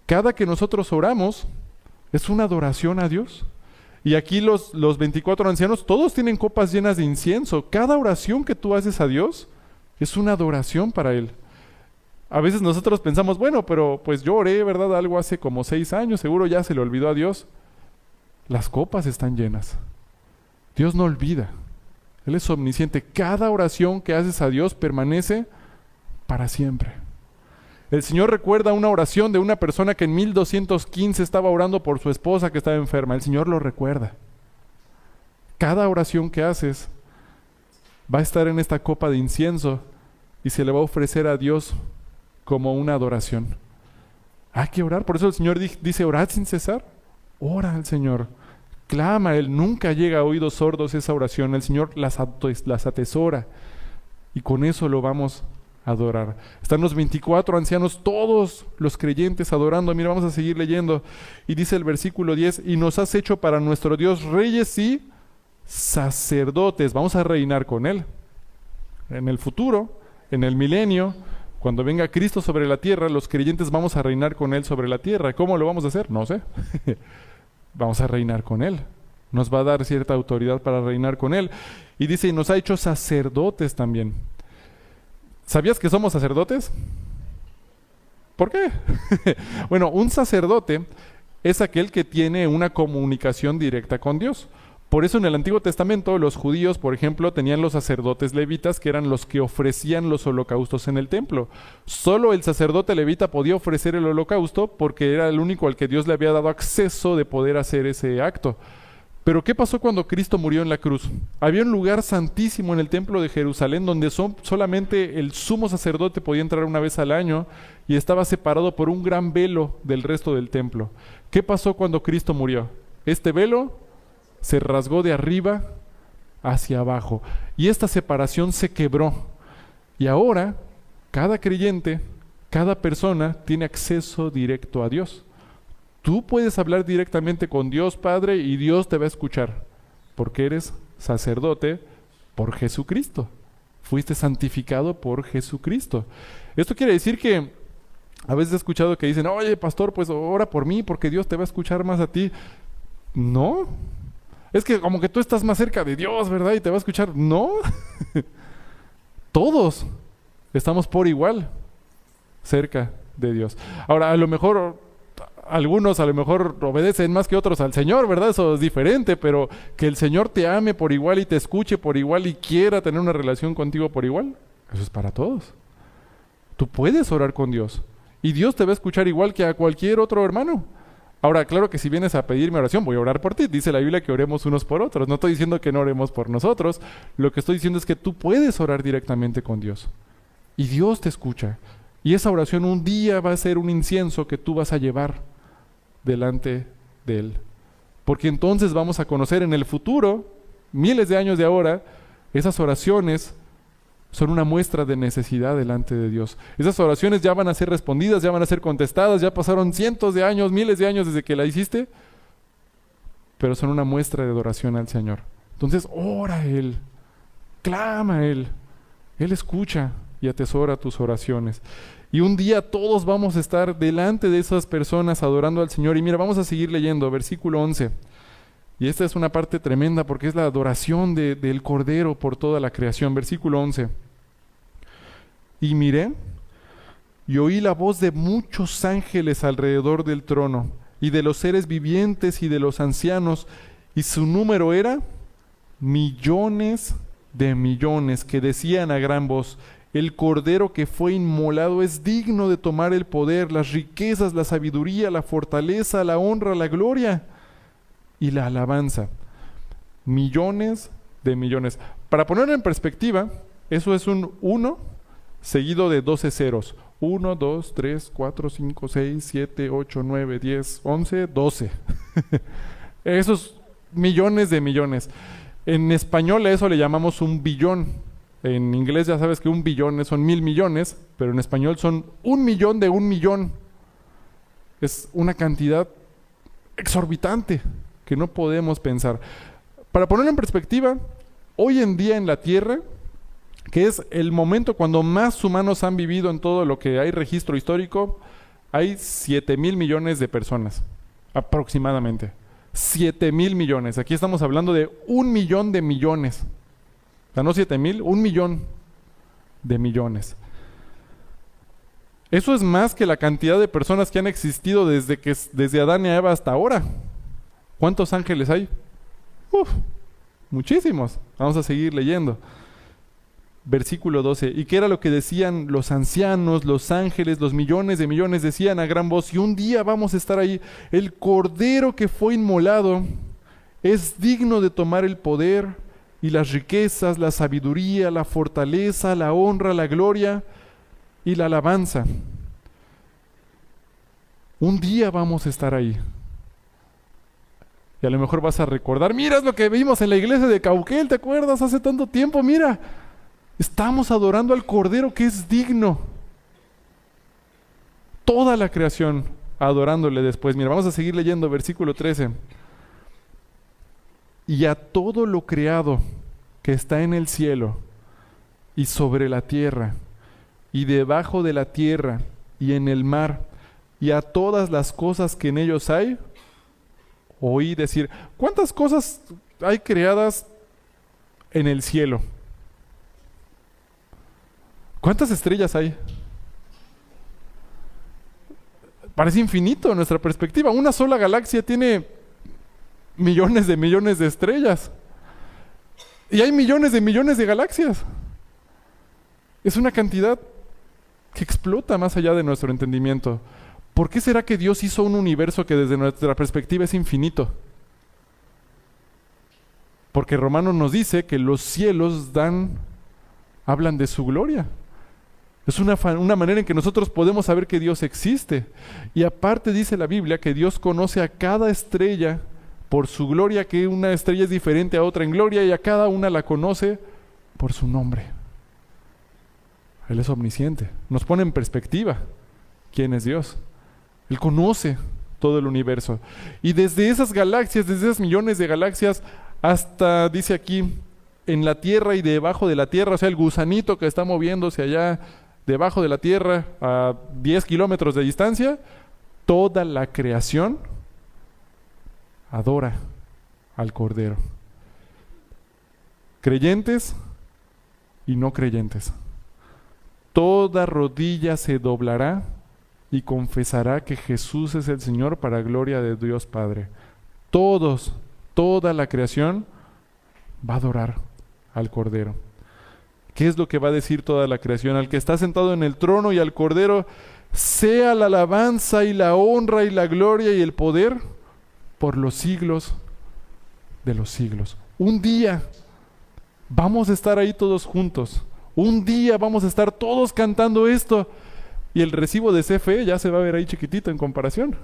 Cada que nosotros oramos es una adoración a Dios. Y aquí los 24 ancianos, todos tienen copas llenas de incienso. Cada oración que tú haces a Dios es una adoración para Él. A veces nosotros pensamos, bueno, pero pues yo oré, ¿verdad? Algo hace como 6 años, seguro ya se le olvidó a Dios. Las copas están llenas. Dios no olvida. Él es omnisciente. Cada oración que haces a Dios permanece para siempre. El Señor recuerda una oración de una persona que en 1215 estaba orando por su esposa que estaba enferma. El Señor lo recuerda. Cada oración que haces va a estar en esta copa de incienso y se le va a ofrecer a Dios como una adoración. Hay que orar. Por eso el Señor dice: orad sin cesar. Ora al Señor. Clama a Él. Nunca llega a oídos sordos esa oración. El Señor las atesora. Y con eso lo vamos a adorar. Están los 24 ancianos, todos los creyentes adorando. Mira, vamos a seguir leyendo. Y dice el versículo 10: y nos has hecho para nuestro Dios reyes y sacerdotes. Vamos a reinar con Él. En el futuro, en el milenio, cuando venga Cristo sobre la tierra, los creyentes vamos a reinar con Él sobre la tierra. ¿Cómo lo vamos a hacer? No sé. Vamos a reinar con Él. Nos va a dar cierta autoridad para reinar con Él. Y dice: y nos ha hecho sacerdotes también. ¿Sabías que somos sacerdotes? ¿Por qué? Bueno, un sacerdote es aquel que tiene una comunicación directa con Dios. Por eso en el Antiguo Testamento los judíos, por ejemplo, tenían los sacerdotes levitas, que eran los que ofrecían los holocaustos en el templo. Solo el sacerdote levita podía ofrecer el holocausto porque era el único al que Dios le había dado acceso de poder hacer ese acto. Pero ¿qué pasó cuando Cristo murió en la cruz? Había un lugar santísimo en el templo de Jerusalén donde solamente el sumo sacerdote podía entrar una vez al año y estaba separado por un gran velo del resto del templo. ¿Qué pasó cuando Cristo murió? Este velo se rasgó de arriba hacia abajo y esta separación se quebró. Y ahora cada creyente, cada persona tiene acceso directo a Dios. Tú puedes hablar directamente con Dios Padre y Dios te va a escuchar, porque eres sacerdote por Jesucristo. Fuiste santificado por Jesucristo. Esto quiere decir que A veces he escuchado que dicen, oye, pastor, pues ora por mí porque Dios te va a escuchar más a ti. No, es que como que tú estás más cerca de Dios, ¿verdad? Y te va a escuchar. No, todos estamos por igual cerca de Dios. Ahora, a lo mejor algunos a lo mejor obedecen más que otros al Señor, ¿verdad? Eso es diferente, pero que el Señor te ame por igual y te escuche por igual y quiera tener una relación contigo por igual, eso es para todos. Tú puedes orar con Dios y Dios te va a escuchar igual que a cualquier otro hermano. Ahora, claro que si vienes a pedirme oración, voy a orar por ti. Dice la Biblia que oremos unos por otros. No estoy diciendo que no oremos por nosotros. Lo que estoy diciendo es que tú puedes orar directamente con Dios. Y Dios te escucha. Y esa oración un día va a ser un incienso que tú vas a llevar delante de Él. Porque entonces vamos a conocer en el futuro, miles de años de ahora, esas oraciones son una muestra de necesidad delante de Dios. Esas oraciones ya van a ser respondidas, ya van a ser contestadas, ya pasaron cientos de años, miles de años desde que la hiciste, pero son una muestra de adoración al Señor. Entonces, ora a Él, clama a Él, Él escucha y atesora tus oraciones. Y un día todos vamos a estar delante de esas personas adorando al Señor. Y mira, vamos a seguir leyendo, versículo 11. Y esta es una parte tremenda porque es la adoración del Cordero por toda la creación. Versículo 11. Y miré y oí la voz de muchos ángeles alrededor del trono, y de los seres vivientes y de los ancianos, y su número era millones de millones, que decían a gran voz: el Cordero que fue inmolado es digno de tomar el poder, las riquezas, la sabiduría, la fortaleza, la honra, la gloria y la alabanza. Millones de millones. Para ponerlo en perspectiva, eso es un 1 seguido de 12 ceros. 1, 2, 3, 4, 5, 6, 7, 8, 9, 10, 11, 12. Esos millones de millones. En español a eso le llamamos un billón. En inglés ya sabes que un billón son 1000 millones, pero en español son 1 millón de 1 millón. Es una cantidad exorbitante que no podemos pensar. Para ponerlo en perspectiva, hoy en día en la Tierra, que es el momento cuando más humanos han vivido en todo lo que hay registro histórico, hay 7,000 millones de personas, aproximadamente. 7,000 millones. Aquí estamos hablando de 1 millón de millones. O sea, no 7,000, 1 millón de millones. Eso es más que la cantidad de personas que han existido desde Adán y Eva hasta ahora. ¿Cuántos ángeles hay? Muchísimos. Vamos a seguir leyendo. Versículo 12. ¿Y qué era lo que decían los ancianos, los ángeles, los millones de millones? Decían a gran voz: y un día vamos a estar ahí. El Cordero que fue inmolado es digno de tomar el poder y las riquezas, la sabiduría, la fortaleza, la honra, la gloria y la alabanza. Un día vamos a estar ahí. Y a lo mejor vas a recordar: mira, es lo que vimos en la iglesia de Cauquel, ¿te acuerdas? Hace tanto tiempo, mira. Estamos adorando al Cordero que es digno. Toda la creación adorándole después. Mira, vamos a seguir leyendo versículo 13. Y a todo lo creado que está en el cielo y sobre la tierra y debajo de la tierra y en el mar y a todas las cosas que en ellos hay, oí decir: ¿cuántas cosas hay creadas en el cielo? ¿Cuántas estrellas hay? Parece infinito en nuestra perspectiva. Una sola galaxia tiene millones de estrellas. Y hay millones de galaxias. Es una cantidad que explota más allá de nuestro entendimiento. ¿Por qué será que Dios hizo un universo que desde nuestra perspectiva es infinito? Porque Romanos nos dice que los cielos hablan de su gloria. Es una manera en que nosotros podemos saber que Dios existe. Y aparte dice la Biblia que Dios conoce a cada estrella por su gloria, que una estrella es diferente a otra en gloria, y a cada una la conoce por su nombre. Él es omnisciente. Nos pone en perspectiva quién es Dios. Él conoce todo el universo. Y desde esas galaxias, desde esas millones de galaxias, hasta, dice aquí, en la tierra y debajo de la tierra, o sea, el gusanito que está moviéndose allá debajo de la tierra, a 10 kilómetros de distancia, toda la creación adora al Cordero. Creyentes y no creyentes. Toda rodilla se doblará y confesará que Jesús es el Señor para gloria de Dios Padre. Todos, toda la creación va a adorar al Cordero. ¿Qué es lo que va a decir toda la creación? Al que está sentado en el trono y al Cordero, sea la alabanza y la honra y la gloria y el poder por los siglos de los siglos. Un día vamos a estar ahí todos juntos. Un día vamos a estar todos cantando esto. Y el recibo de CFE ya se va a ver ahí chiquitito en comparación.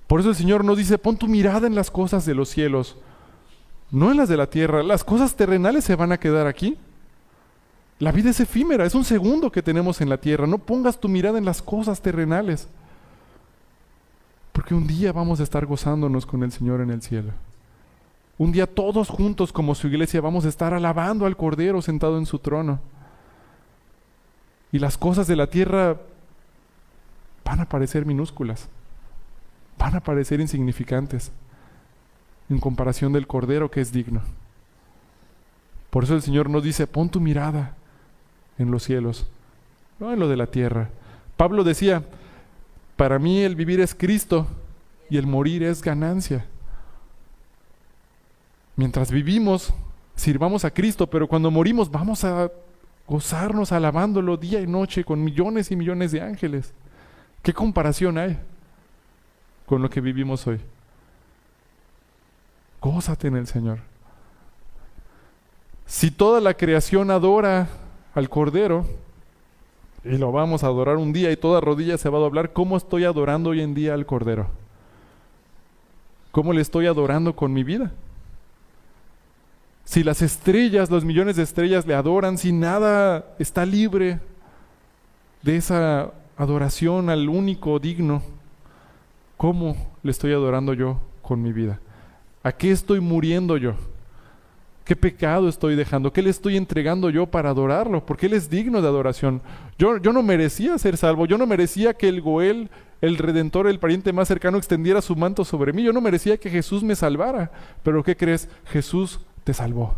Por eso el Señor nos dice, pon tu mirada en las cosas de los cielos, no en las de la tierra. Las cosas terrenales se van a quedar aquí. La vida es efímera, es un segundo que tenemos en la tierra. No pongas tu mirada en las cosas terrenales, porque un día vamos a estar gozándonos con el Señor en el cielo. Un día todos juntos como su iglesia vamos a estar alabando al Cordero sentado en su trono. Y las cosas de la tierra van a parecer minúsculas, van a parecer insignificantes en comparación del Cordero que es digno. Por eso el Señor nos dice, pon tu mirada en los cielos, no en lo de la tierra. Pablo decía, para mí el vivir es Cristo y el morir es ganancia. Mientras vivimos, sirvamos a Cristo, pero cuando morimos vamos a gozarnos alabándolo día y noche con millones y millones de ángeles. ¿Qué comparación hay con lo que vivimos hoy? Gózate en el Señor. Si toda la creación adora al Cordero, y lo vamos a adorar un día y toda rodilla se va a doblar, ¿cómo estoy adorando hoy en día al Cordero? ¿Cómo le estoy adorando con mi vida? Si las estrellas, los millones de estrellas le adoran, si nada está libre de esa adoración al único digno, ¿cómo le estoy adorando yo con mi vida? ¿A qué estoy muriendo yo? ¿Qué pecado estoy dejando? ¿Qué le estoy entregando yo para adorarlo? Porque Él es digno de adoración. Yo no merecía ser salvo. Yo no merecía que el Goel, el Redentor, el pariente más cercano, extendiera su manto sobre mí. Yo no merecía que Jesús me salvara. Pero ¿qué crees? Jesús te salvó.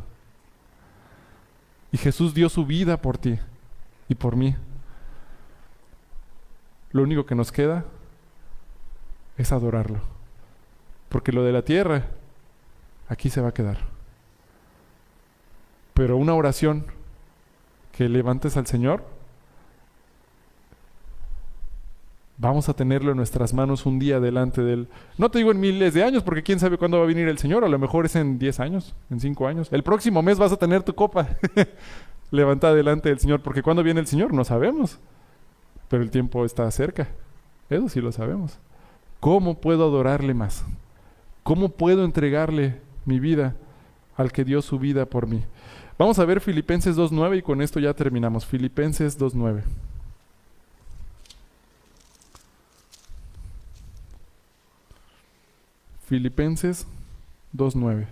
Y Jesús dio su vida por ti y por mí. Lo único que nos queda es adorarlo. Porque lo de la tierra, aquí se va a quedar. Pero una oración que levantes al Señor, vamos a tenerlo en nuestras manos un día delante de Él. No te digo en miles de años, porque quién sabe cuándo va a venir el Señor. A lo mejor es en 10 años, en 5 años. El próximo mes vas a tener tu copa levantada delante del Señor, porque cuando viene el Señor no sabemos. Pero el tiempo está cerca. Eso sí lo sabemos. ¿Cómo puedo adorarle más? ¿Cómo puedo entregarle mi vida al que dio su vida por mí? Vamos a ver Filipenses 2.9 y con esto ya terminamos. Filipenses 2.9. Filipenses 2.9.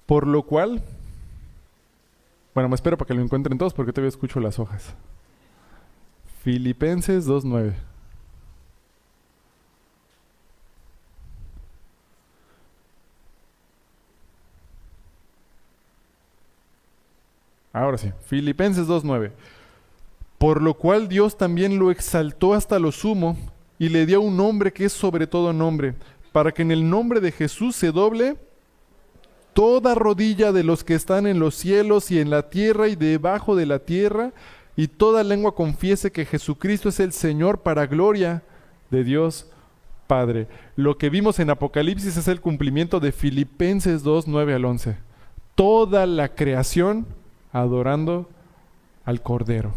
Por lo cual, bueno, me espero para que lo encuentren todos porque todavía escucho las hojas. Filipenses 2.9. Ahora sí, Filipenses 2.9. Por lo cual Dios también lo exaltó hasta lo sumo y le dio un nombre que es sobre todo nombre, para que en el nombre de Jesús se doble toda rodilla de los que están en los cielos y en la tierra y debajo de la tierra, y toda lengua confiese que Jesucristo es el Señor para gloria de Dios Padre. Lo que vimos en Apocalipsis es el cumplimiento de Filipenses 2.9 al 11. Toda la creación adorando al Cordero.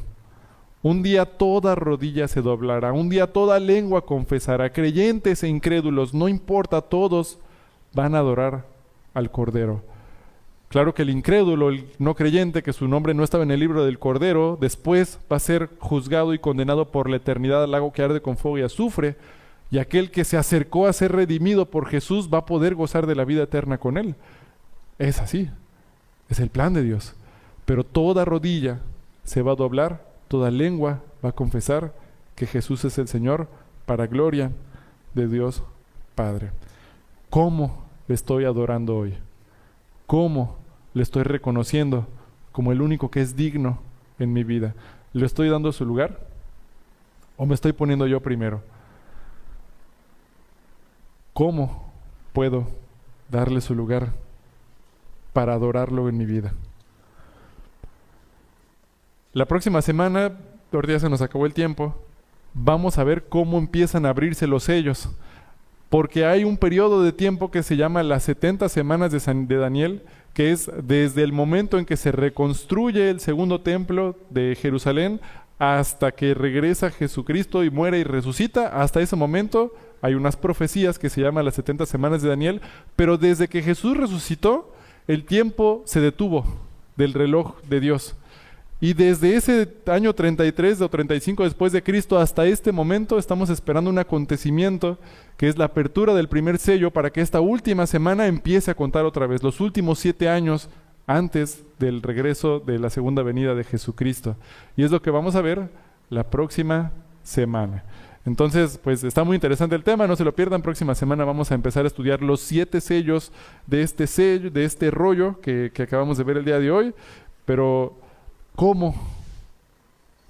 Un día toda rodilla se doblará, un día toda lengua confesará, creyentes e incrédulos, no importa, todos van a adorar al Cordero. Claro que el incrédulo, el no creyente, que su nombre no estaba en el libro del Cordero, después va a ser juzgado y condenado por la eternidad al lago que arde con fuego y azufre, Y aquel que se acercó a ser redimido por Jesús va a poder gozar de la vida eterna con Él. Es así, es el plan de Dios. Pero toda rodilla se va a doblar, toda lengua va a confesar que Jesús es el Señor, para gloria de Dios Padre. ¿Cómo le estoy adorando hoy? ¿Cómo le estoy reconociendo como el único que es digno en mi vida? ¿Le estoy dando su lugar? ¿O me estoy poniendo yo primero? ¿Cómo puedo darle su lugar para adorarlo en mi vida? La próxima semana, ahorita ya se nos acabó el tiempo, vamos a ver cómo empiezan a abrirse los sellos. Porque hay un periodo de tiempo que se llama las 70 semanas de Daniel, que es desde el momento en que se reconstruye el segundo templo de Jerusalén hasta que regresa Jesucristo y muere y resucita. Hasta ese momento hay unas profecías que se llaman las 70 semanas de Daniel, pero desde que Jesús resucitó, el tiempo se detuvo del reloj de Dios. Y desde ese año 33 o 35 después de Cristo hasta este momento estamos esperando un acontecimiento que es la apertura del primer sello para que esta última semana empiece a contar otra vez los últimos 7 años antes del regreso de la segunda venida de Jesucristo. Y es lo que vamos a ver la próxima semana. Entonces, pues está muy interesante el tema, no se lo pierdan. Próxima semana vamos a empezar a estudiar los 7 sellos, de este rollo que acabamos de ver el día de hoy. Pero ¿cómo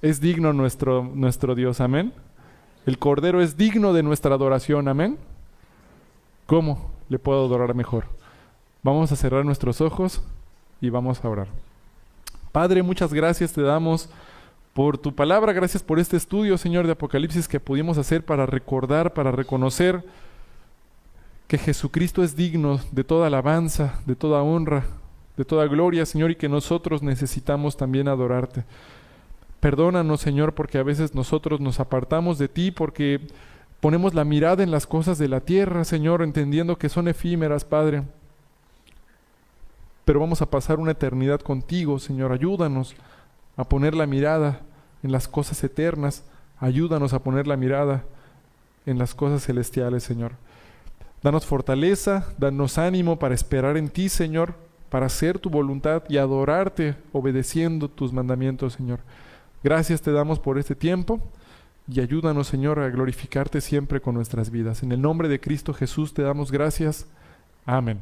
es digno nuestro Dios? Amén. El Cordero es digno de nuestra adoración. Amén. ¿Cómo le puedo adorar mejor? Vamos a cerrar nuestros ojos y vamos a orar. Padre, muchas gracias te damos por tu palabra. Gracias por este estudio, Señor, de Apocalipsis que pudimos hacer para recordar, para reconocer que Jesucristo es digno de toda alabanza, de toda honra, de toda gloria, Señor, y que nosotros necesitamos también adorarte. Perdónanos, Señor, porque a veces nosotros nos apartamos de ti, porque ponemos la mirada en las cosas de la tierra, Señor, entendiendo que son efímeras, Padre. Pero vamos a pasar una eternidad contigo, Señor. Ayúdanos a poner la mirada en las cosas eternas. Ayúdanos a poner la mirada en las cosas celestiales, Señor. Danos fortaleza, danos ánimo para esperar en ti, Señor, para hacer tu voluntad y adorarte obedeciendo tus mandamientos, Señor. Gracias te damos por este tiempo y ayúdanos, Señor, a glorificarte siempre con nuestras vidas. En el nombre de Cristo Jesús te damos gracias. Amén.